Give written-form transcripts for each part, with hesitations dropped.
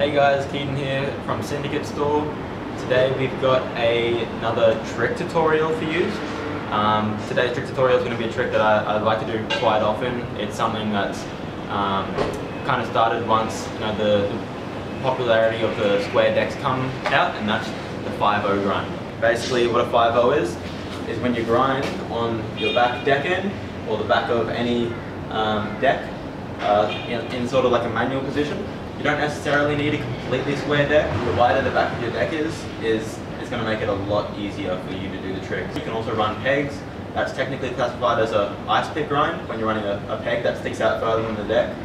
Hey guys, Keedan here from Syndicate store. Today we've got another trick tutorial for you. Today's trick tutorial is going to be a trick that I like to do quite often. It's something that's kind of started once the popularity of the square decks come out, and that's the 5-0 grind. Basically what a 5-0 is when you grind on your back deck end or the back of any deck in sort of like a manual position. You don't necessarily need a completely square deck. The wider the back of your deck is going to make it a lot easier for you to do the trick. You can also run pegs. That's technically classified as an ice pick grind when you're running a peg that sticks out further than the deck,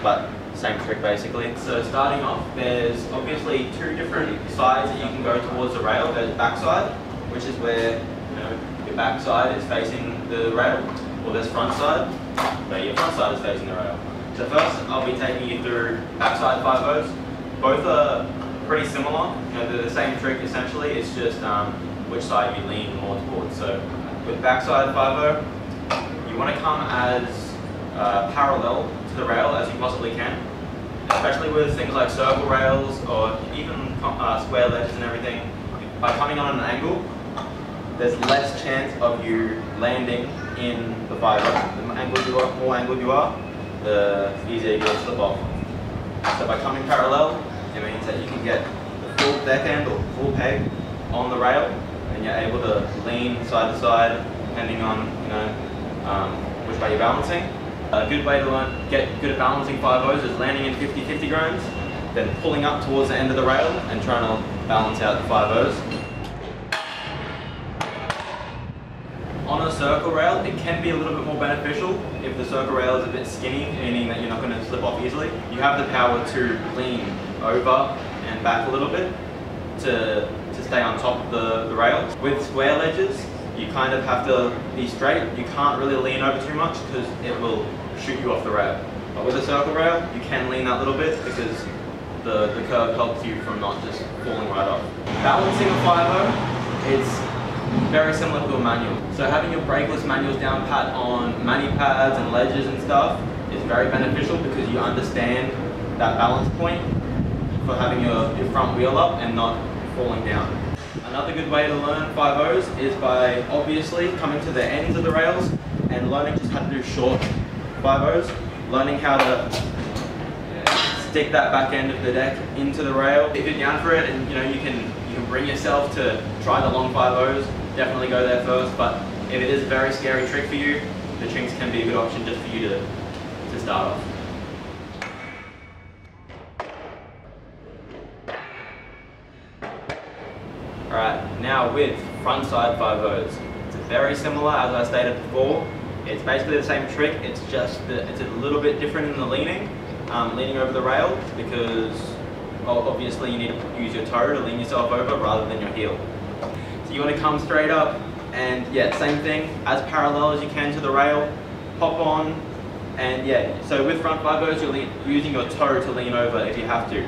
but same trick basically. So starting off, there's obviously two different sides that you can go towards the rail. There's backside, which is where your backside is facing the rail, or there's front side, where your front side is facing the rail. So first, I'll be taking you through backside 5-0s. Both are pretty similar. They're the same trick essentially. It's just which side you lean more towards. So with backside 5-0, you want to come as parallel to the rail as you possibly can, especially with things like circle rails or even square ledges and everything. By coming on an angle, there's less chance of you landing in the 5-0. The more angled you are, the easier you will slip off. So by coming parallel, it means that you can get the full deck end or full peg on the rail, and you're able to lean side to side depending on which way you're balancing. A good way to get good at balancing 5-0s is landing in 50-50 grinds, then pulling up towards the end of the rail and trying to balance out the 5-0s. On a circle rail, it can be a little bit more beneficial if the circle rail is a bit skinny, meaning that you're not going to slip off easily. You have the power to lean over and back a little bit to stay on top of the rail. With square ledges, you kind of have to be straight. You can't really lean over too much because it will shoot you off the rail. But with a circle rail, you can lean that little bit because the curve helps you from not just falling right off. Balancing a 5-0, it's very similar to a manual. So having your brakeless manuals down pat on mani pads and ledges and stuff is very beneficial because you understand that balance point for having your front wheel up and not falling down. Another good way to learn 5-0s is by obviously coming to the ends of the rails and learning just how to do short 5-0s, learning how to stick that back end of the deck into the rail. If you're down for it and you can bring yourself to try the long 5-0s, definitely go there first, but if it is a very scary trick for you, the chinks can be a good option just for you to start off. Alright, now with frontside 5-0s, it's very similar as I stated before. It's basically the same trick, it's just that it's a little bit different in the leaning over the rail, because obviously you need to use your toe to lean yourself over rather than your heel. So you want to come straight up and same thing, as parallel as you can to the rail, hop on, and so with front 5-0s you're using your toe to lean over if you have to.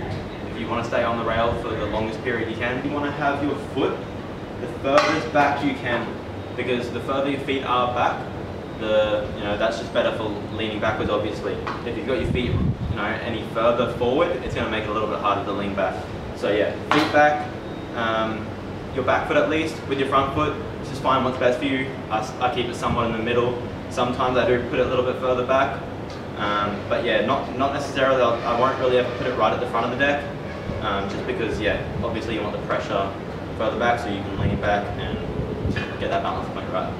If you want to stay on the rail for the longest period you can. You want to have your foot the furthest back you can, because the further your feet are back, that's just better for leaning backwards obviously. If you've got your feet any further forward, it's going to make it a little bit harder to lean back. So feet back, your back foot at least, with your front foot, just find what's best for you. I keep it somewhat in the middle. Sometimes I do put it a little bit further back, but not necessarily. I won't really ever put it right at the front of the deck, just because obviously you want the pressure further back so you can lean back and get that balance point right.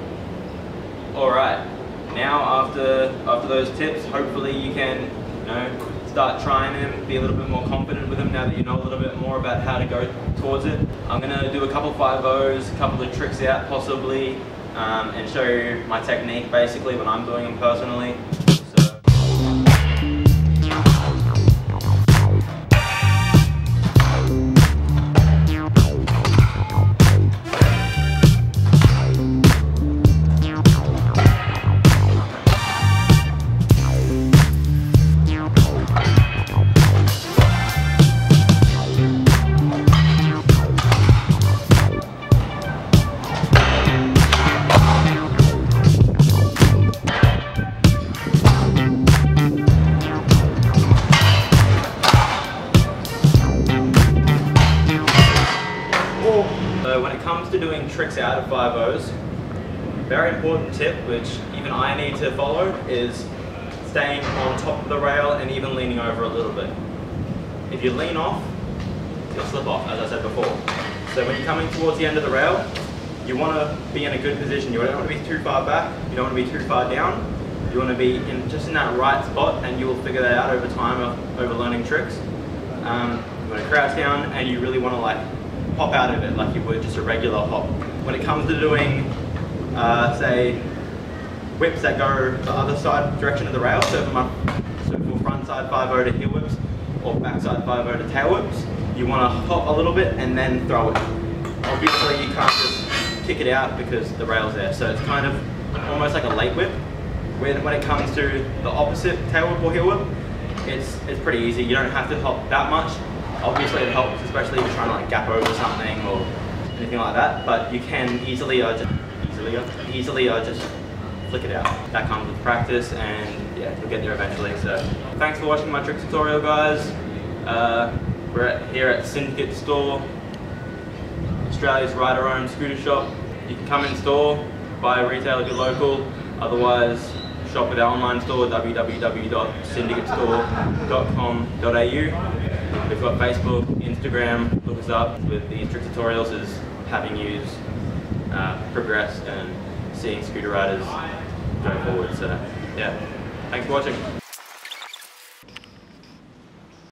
Alright, now after those tips, hopefully you can start trying them, be a little bit more confident with them now that you know a little bit more about how to go towards it. I'm going to do a couple 5-0s, a couple of tricks out possibly, and show you my technique basically when I'm doing them personally. comes to doing tricks out of 5-0s, very important tip, which even I need to follow, is staying on top of the rail and even leaning over a little bit. If you lean off, you'll slip off, as I said before. So when you're coming towards the end of the rail, you want to be in a good position. You don't want to be too far back, you don't want to be too far down. You want to be just in that right spot, and you will figure that out over time, over learning tricks. You want to crouch down, and you really want to like hop out of it like you would just a regular hop. When it comes to doing, say, whips that go the other side direction of the rail, so for frontside 5-0 to heel whips, or backside 5-0 to tail whips, you want to hop a little bit and then throw it. Obviously you can't just kick it out because the rail's there, so it's kind of almost like a late whip. When it comes to the opposite tail whip or heel whip, it's pretty easy. You don't have to hop that much. Obviously it helps, especially if you're trying to like gap over something or anything like that, but you can easily just flick it out. That comes with practice, and yeah, you'll get there eventually. So thanks for watching my trick tutorial, guys. We're here at Syndicate store, Australia's rider-owned scooter shop. You can come in store, buy a retail if you're local, otherwise shop at our online store, www.syndicatestore.com.au. We've got Facebook, Instagram, look us up. With these trick tutorials is having you progress and seeing scooter riders go forward. So yeah, thanks for watching.